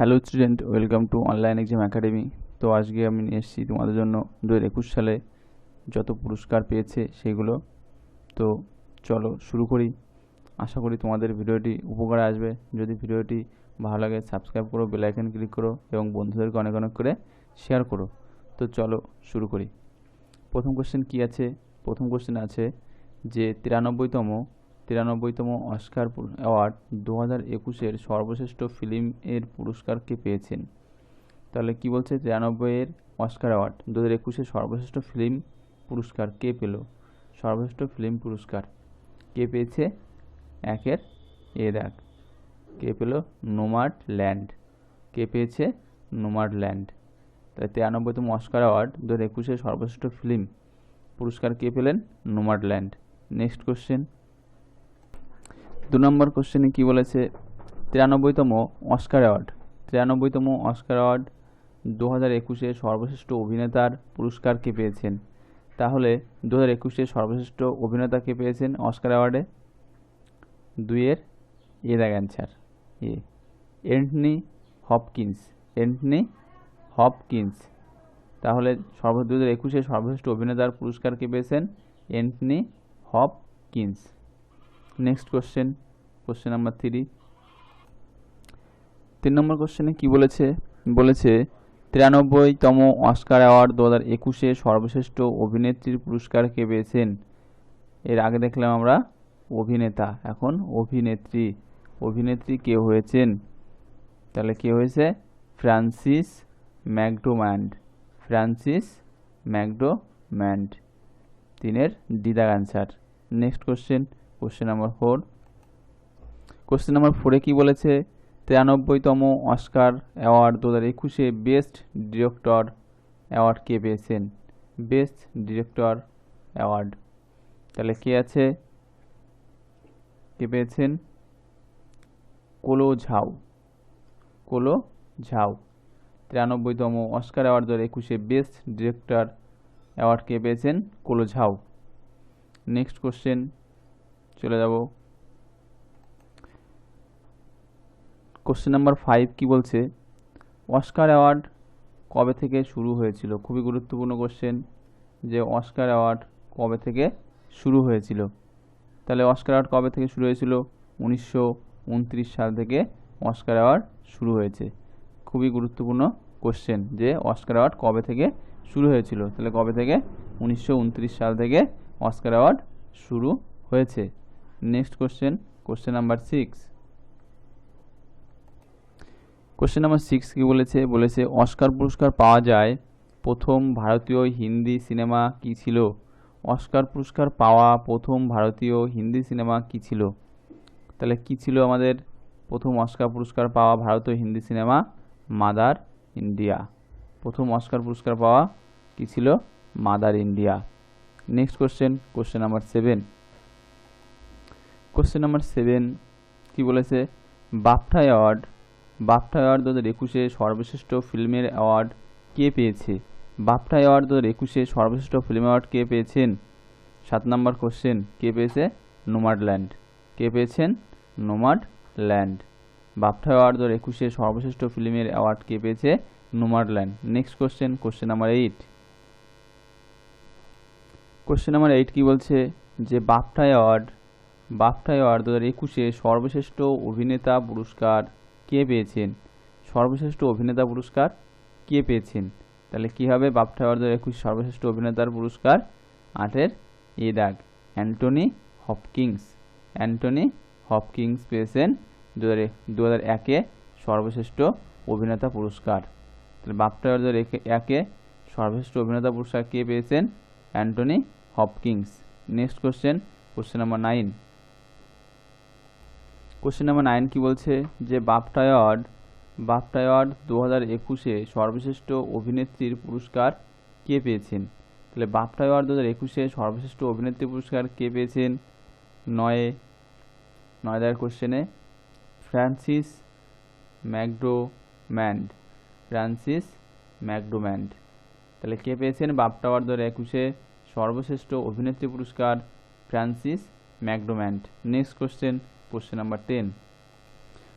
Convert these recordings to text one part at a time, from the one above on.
Hello student, welcome to online exam academy. তো আজকে আমি নিয়ে এসেছি তোমাদের জন্য 2021 সালে যত পুরস্কার পেয়েছে সেগুলো। তো চলো শুরু করি। আশা করি তোমাদের ভিডিওটি উপকারে আসবে। যদি ভিডিওটি ভালো লাগে সাবস্ক্রাইব করো, বেল আইকন ক্লিক করো এবং বন্ধুদেরকে অনেক অনেক করে শেয়ার করো। তো চলো শুরু করি। প্রথম কোশ্চেন কি আছে? প্রথম কোশ্চেন আছে যে 93তম অস্কার অ্যাওয়ার্ড 2021-এর সর্বশ্রেষ্ঠ ফিল্ম এর পুরস্কার কে পেয়েছেন? তাহলে কি বলছে, 93-এর অস্কার অ্যাওয়ার্ড 2021-এর সর্বশ্রেষ্ঠ ফিল্ম পুরস্কার কে পেল? সর্বশ্রেষ্ঠ ফিল্ম পুরস্কার কে পেয়েছে? একের এ দেখ, কে পেল? Nomad land. কে পেয়েছে? Nomadland. তাই 93তম অস্কার অ্যাওয়ার্ড 2021-এর সর্বশ্রেষ্ঠ ফিল্ম পুরস্কার কে পেলেন? Nomad land. নেক্সট কোশ্চেন, 2 নম্বর কোশ্চেনে কি বলেছে? 93তম অস্কার অ্যাওয়ার্ড 93তম অস্কার অ্যাওয়ার্ড 2021-এর সর্বশ্রেষ্ঠ অভিনেতার পুরস্কার কে পেয়েছেন? তাহলে 2021-এর সর্বশ্রেষ্ঠ অভিনেতা কে পেয়েছেন অস্কার অ্যাওয়ার্ডে? 2-এর এ দেখ অ্যান্সার, এ অ্যান্থনি হপকিন্স। Anthony Hopkins. তাহলে 2021-এর সর্বশ্রেষ্ঠ অভিনেতার পুরস্কার কে পেয়েছেন? Anthony Hopkins. Next question, question number 3। 3 নম্বর কোশ্চেনে কি বলেছে? বলেছে 93তম অস্কার অ্যাওয়ার্ড 2021-এ সর্বশ্রেষ্ঠ অভিনেত্রীর পুরস্কার কে পেয়েছেন? এর আগে দেখলাম আমরা অভিনেতা, এখন অভিনেত্রী। অভিনেত্রী কে হয়েছেন? তাহলে কে হয়েছে? Frances McDormand. Frances McDormand. 3-এর ডিদা answer. Next question, question number 4। Question number 4-এ কি বলেছে? 93তম অস্কার অ্যাওয়ার্ড 2021-এ বেস্ট ডিরেক্টর অ্যাওয়ার্ড কে পেয়েছেন? Best director award. তাহলে কে আছে? কে পেয়েছেন? Chloe Zhao. Chloe Zhao. 93তম অস্কার অ্যাওয়ার্ড 2021-এ বেস্ট ডিরেক্টর অ্যাওয়ার্ড কে পেয়েছেন? কোলো ঝাউ। নেক্সট কোশ্চেন চলে যাব। কোশ্চেন নাম্বার 5 কি বলছে? অস্কার অ্যাওয়ার্ড কবে থেকে শুরু হয়েছিল? খুবই গুরুত্বপূর্ণ কোশ্চেন, যে অস্কার অ্যাওয়ার্ড কবে থেকে শুরু হয়েছিল। তাহলে অস্কার অ্যাওয়ার্ড কবে থেকে শুরু হয়েছিল? 1929 সাল থেকে অস্কার অ্যাওয়ার্ড শুরু হয়েছে। খুবই গুরুত্বপূর্ণ কোশ্চেন, যে অস্কার অ্যাওয়ার্ড কবে থেকে শুরু হয়েছিল। তাহলে কবে থেকে? 1929 সাল থেকে অস্কার অ্যাওয়ার্ড শুরু হয়েছে। Next question, question number 6। Question number 6 কি বলেছে? বলেছে অস্কার পুরস্কার পাওয়া যায় প্রথম ভারতীয় হিন্দি সিনেমা কি ছিল? অস্কার পুরস্কার পাওয়া প্রথম ভারতীয় হিন্দি সিনেমা কি ছিল? তাহলে কি ছিল আমাদের প্রথম অস্কার পুরস্কার পাওয়া ভারতীয় হিন্দি সিনেমা? Mother India. প্রথম অস্কার পুরস্কার পাওয়া কি ছিল? Mother India. Next question, question number 7। Question number 7 কি বলেছে? বাফটা অ্যাওয়ার্ড 2021-এ সর্বশ্রেষ্ঠ ফিল্মের অ্যাওয়ার্ড কে পেয়েছে? বাফটা অ্যাওয়ার্ড 2021-এ সর্বশ্রেষ্ঠ ফিল্ম অ্যাওয়ার্ড কে পেয়েছেন? 7 নম্বর কোশ্চেন, কে পেয়েছে? নোম্যাডল্যান্ড। কে পেয়েছেন? নোম্যাডল্যান্ড। বাফটা অ্যাওয়ার্ড 2021-এ সর্বশ্রেষ্ঠ ফিল্মের অ্যাওয়ার্ড কে পেয়েছে? Nomadland. Next question, question number 8। Question number 8 কি বলছে? যে বাফটা অ্যাওয়ার্ড 2021-এ সর্বশ্রেষ্ঠ অভিনেতা পুরস্কার কে পেয়েছেন? সর্বশ্রেষ্ঠ অভিনেতা পুরস্কার কে পেয়েছেন? তাহলে কি হবে? বাফটা অ্যাওয়ার্ড 2021 সর্বশ্রেষ্ঠ অভিনেতার পুরস্কার 8-এর এ দাগ, অ্যান্টনি হপকিন্স। অ্যান্টনি হপকিন্স পেয়েছেন 2001-এ সর্বশ্রেষ্ঠ অভিনেতা পুরস্কার। তাহলে বাফটা অ্যাওয়ার্ড 2001-এ সর্বশ্রেষ্ঠ অভিনেতা পুরস্কার কে পেয়েছেন? Anthony Hopkins. Next question, question number 9। Question number 9 কি বলছে? যে বাফটা অ্যাওয়ার্ড 2021-এ সর্বশ্রেষ্ঠ অভিনেত্রীর পুরস্কার কে পেয়েছেন? তাহলে বাফটা অ্যাওয়ার্ড 2021-এ সর্বশ্রেষ্ঠ অভিনেত্রী পুরস্কার কে পেয়েছেন? 9 কোশ্চেনে ফ্রান্সিস ম্যাকডোম্যান্ড। ফ্রান্সিস ম্যাকডোম্যান্ড। তাহলে কে পেয়েছেন বাফটা অ্যাওয়ার্ড 2021-এ সর্বশ্রেষ্ঠ অভিনেত্রী পুরস্কার? Frances McDormand. Next question, question number 10।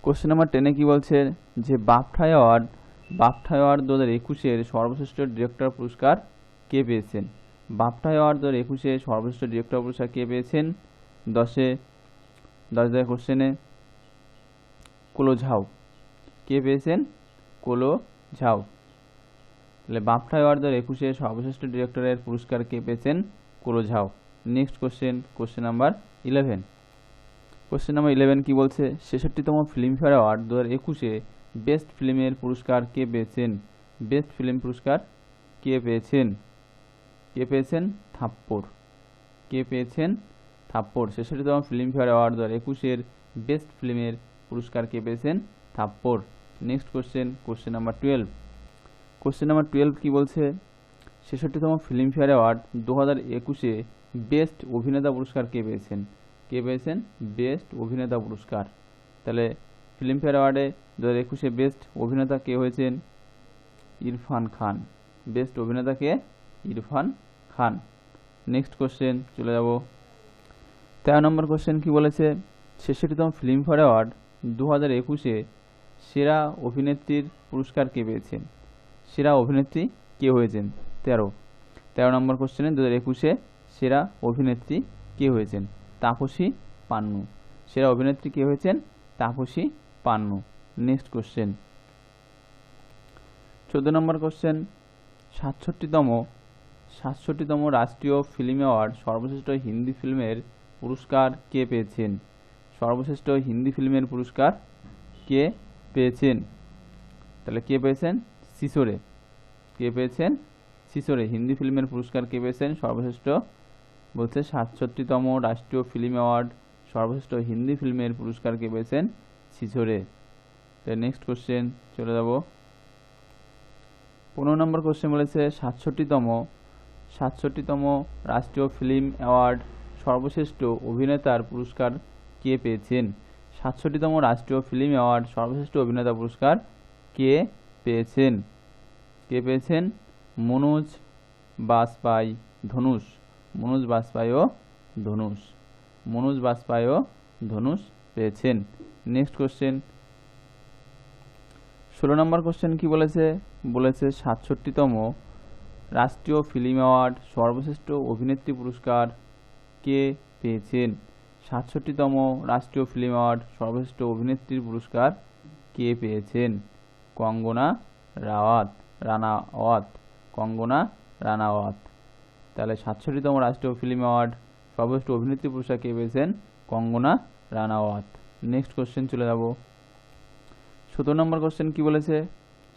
Question number 10 কি বলছে যে বাফটা অ্যাওয়ার্ড 2021-এর সর্বশ্রেষ্ঠ ডিরেক্টর পুরস্কার কে পেয়েছেন? বাফটা অ্যাওয়ার্ড 2021-এর সর্বশ্রেষ্ঠ ডিরেক্টর পুরস্কার কে পেয়েছেন? 10 কোশ্চেনে কোলো ঝাও কে পেয়েছেন? কোলো ঝাও। তাহলে বাফটা অ্যাওয়ার্ড 2021-এর সর্বশ্রেষ্ঠ ডিরেক্টরের পুরস্কার কে পেয়েছেন? Chloe Zhao. Next question number 11। Question number 11 কি বলছে 66তম ফিল্মফেয়ার অ্যাওয়ার্ড 2021-এ বেস্ট ফিল্মের পুরস্কার কে পেয়েছেন? বেস্ট ফিল্ম পুরস্কার কে পেয়েছেন? থাপ্পড়। কে পেয়েছেন? থাপ্পড়। 66তম ফিল্মফেয়ার অ্যাওয়ার্ড 2021-এর বেস্ট ফিল্মের পুরস্কার কে পেয়েছেন? থাপ্পড়। Next question number 12। Question number 12 কি বলছে 66তম ফিল্মফেয়ার অ্যাওয়ার্ড 2021-এ বেস্ট অভিনেতা পুরস্কার কে পেয়েছেন? বেস্ট অভিনেতা পুরস্কার। তাহলে ফিল্মফেয়ার অ্যাওয়ার্ডে 2021-এ বেস্ট অভিনেতা কে হয়েছেন? ইরফান খান। বেস্ট অভিনেতা কে? ইরফান খান। নেক্সট কোশ্চেন চলে যাব 13 নম্বর কোশ্চেন কি বলেছে 66তম ফিল্মফেয়ার অ্যাওয়ার্ড 2021-এ সেরা অভিনেত্রীর পুরস্কার কে পেয়েছেন? সেরা অভিনেত্রী কে হয়েছেন? 13 নম্বর কোশ্চেনে 2021-এ সেরা অভিনেত্রী কে হয়েছেন? তাপসী পান্নু। সেরা অভিনেত্রী কে হয়েছেন? তাপসী পান্নু। নেক্সট কোশ্চেন 14 নম্বর কোশ্চেন 67তম রাষ্ট্রীয় ফিল্ম অ্যাওয়ার্ড সর্বশ্রেষ্ঠ হিন্দি ফিল্মের পুরস্কার কে পেয়েছেন? সর্বশ্রেষ্ঠ হিন্দি ফিল্মের পুরস্কার কে পেয়েছেন? তাহলে কে পেয়েছেন? সিসোরে। কে পেয়েছেন? সিসোরে। হিন্দি ফিল্মের পুরস্কার কে পেয়েছেন? সর্বশ্রেষ্ঠ বলছে 67তম রাষ্ট্রীয় ফিল্ম অ্যাওয়ার্ড সর্বশ্রেষ্ঠ হিন্দি ফিল্মের পুরস্কার কে পেয়েছেন? সিসোরে। তো নেক্সট কোশ্চেন চলে যাব 15 নম্বর কোশ্চেন বলেছে 67তম রাষ্ট্রীয় ফিল্ম অ্যাওয়ার্ড সর্বশ্রেষ্ঠ অভিনেতার পুরস্কার কে পেয়েছেন? 67তম রাষ্ট্রীয় ফিল্ম অ্যাওয়ার্ড সর্বশ্রেষ্ঠ অভিনেতা পুরস্কার কে পেয়েছেন? কে পেয়েছেন? মনোজ বাজপাই ধনুষ। মনোজ বাজপাই ও ধনুষ পেয়েছেন। নেক্সট কোশ্চেন 16 নম্বর কোশ্চেন কি বলেছে 67তম রাষ্ট্রীয় ফিল্ম অ্যাওয়ার্ড সর্বশ্রেষ্ঠ অভিনেত্রী পুরস্কার কে পেয়েছেন? 67তম রাষ্ট্রীয় ফিল্ম অ্যাওয়ার্ড সর্বশ্রেষ্ঠ অভিনেত্রীর পুরস্কার কে পেয়েছেন? কঙ্গনা রানাওয়াত। তাহলে 67তম রাষ্ট্রীয় ফিল্ম অ্যাওয়ার্ড সর্বশ্রেষ্ঠ অভিনেত্রী পুরস্কার কে পেয়েছেন? কঙ্গনা রানাওয়াত। নেক্সট কোশ্চেন চলে যাব 17 নম্বর কোশ্চেন কি বলেছে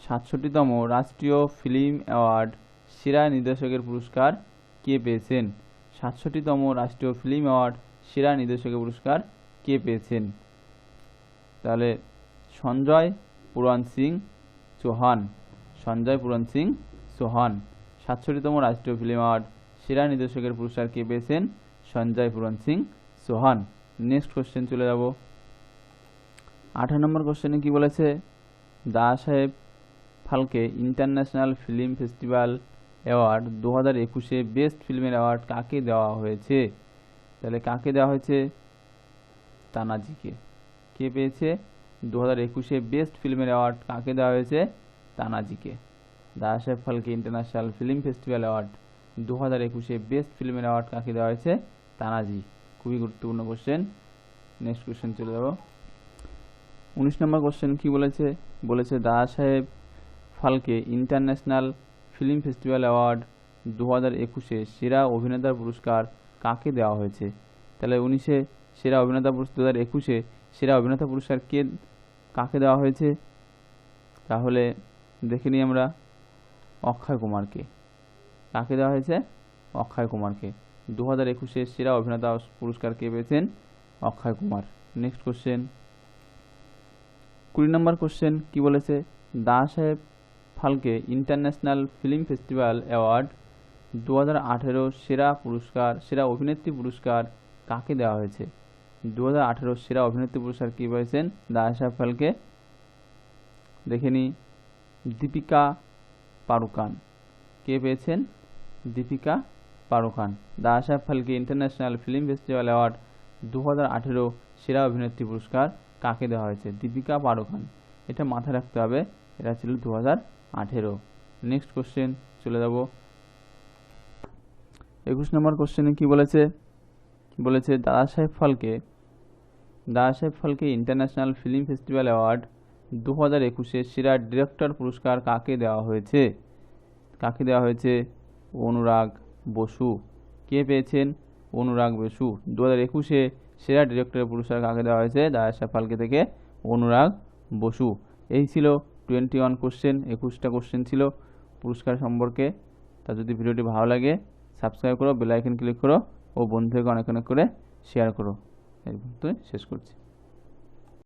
67তম রাষ্ট্রীয় ফিল্ম অ্যাওয়ার্ড সেরা নির্দেশকের পুরস্কার কে পেয়েছেন? 67তম রাষ্ট্রীয় ফিল্ম অ্যাওয়ার্ড সেরা নির্দেশকের পুরস্কার কে পেয়েছেন? তাহলে সঞ্জয় পুরন সিং চৌহান। 67তম রাষ্ট্রীয় ফিল্ম অ্যাওয়ার্ড সেরা নির্দেশকের পুরস্কার কে পেয়েছেন? সঞ্জয় পুরন সিং চৌহান। নেক্সট কোশ্চেন চলে যাব 18 নম্বর কোশ্চেনে কি বলেছে Dadasaheb Phalke international film festival award 2021-এ বেস্ট ফিল্মের অ্যাওয়ার্ড কাকে দেওয়া হয়েছে? তাহলে কাকে দেওয়া হয়েছে? তানাজিকে। কে পেয়েছে? 2021-এ বেস্ট ফিল্মের অ্যাওয়ার্ড কাকে দেওয়া হয়েছে? তানাজিকে। Dadasaheb Phalke international film festival award 2021-এ বেস্ট ফিল্মের অ্যাওয়ার্ড কাকে দেওয়া হয়েছে? তানাজি। খুবই গুরুত্বপূর্ণ কোশ্চেন। নেক্সট কোশ্চেন চলে যাব 19 নম্বর কোশ্চেন কি বলেছে Dadasaheb Phalke international film festival award 2021-এ সেরা অভিনেতার পুরস্কার কাকে দেওয়া হয়েছে? তাহলে 19-এ সেরা অভিনেতা পুরস্কার 2021-এ সেরা অভিনেতা পুরস্কার কাকে দেওয়া হয়েছে? তাহলে দেখে নিই আমরা অক্ষয় কুমারকে। কাকে দেওয়া হয়েছে? অক্ষয় কুমারকে। 2021-এ সেরা অভিনেতা পুরস্কার কে পেয়েছেন? অক্ষয় কুমার। নেক্সট কোশ্চেন 20 নম্বর কোশ্চেন কি বলেছে Dadasaheb Phalke international film festival award 2018 সেরা অভিনেত্রী পুরস্কার কাকে দেওয়া হয়েছে? 2018 সেরা অভিনেত্রী পুরস্কার কি পেয়েছেন দাদা সাহেব ফালকে? দেখে নিই দীপিকা পাড়ুকান। কে পেয়েছেন? দীপিকা পাড়ুকান। দাদা সাহেব Phalke international film festival award 2018 সেরা অভিনেত্রী পুরস্কার কাকে দেওয়া হয়েছে? দীপিকা পাড়ুকোন। এটা মাথায় রাখতে হবে, এটা ছিল 2018। নেক্সট কোশ্চেন চলে যাব। 21 নম্বর কোশ্চেনে কি বলেছে? বলেছে Dadasaheb Phalke international film festival award 2021-এ সেরা ডিরেক্টর পুরস্কার কাকে দেওয়া হয়েছে? কাকে দেওয়া হয়েছে? অনুরাগ বসু। কে পেয়েছেন? অনুরাগ বসু। 2021-এ সেরা ডিরেক্টরের পুরস্কার কাকে দেওয়া হয়েছে? দাদাসাহেব ফালকে থেকে অনুরাগ বসু। এই ছিল 21 কোশ্চেন, 21টা কোশ্চেন ছিল পুরস্কার সম্পর্কে। তা যদি ভিডিওটি ভালো লাগে সাবস্ক্রাইব করো, বেল আইকন ক্লিক করো ও বন্ধুদেরকে অনেক অনেক করে শেয়ার করো। এই পর্যন্তই শেষ করছি।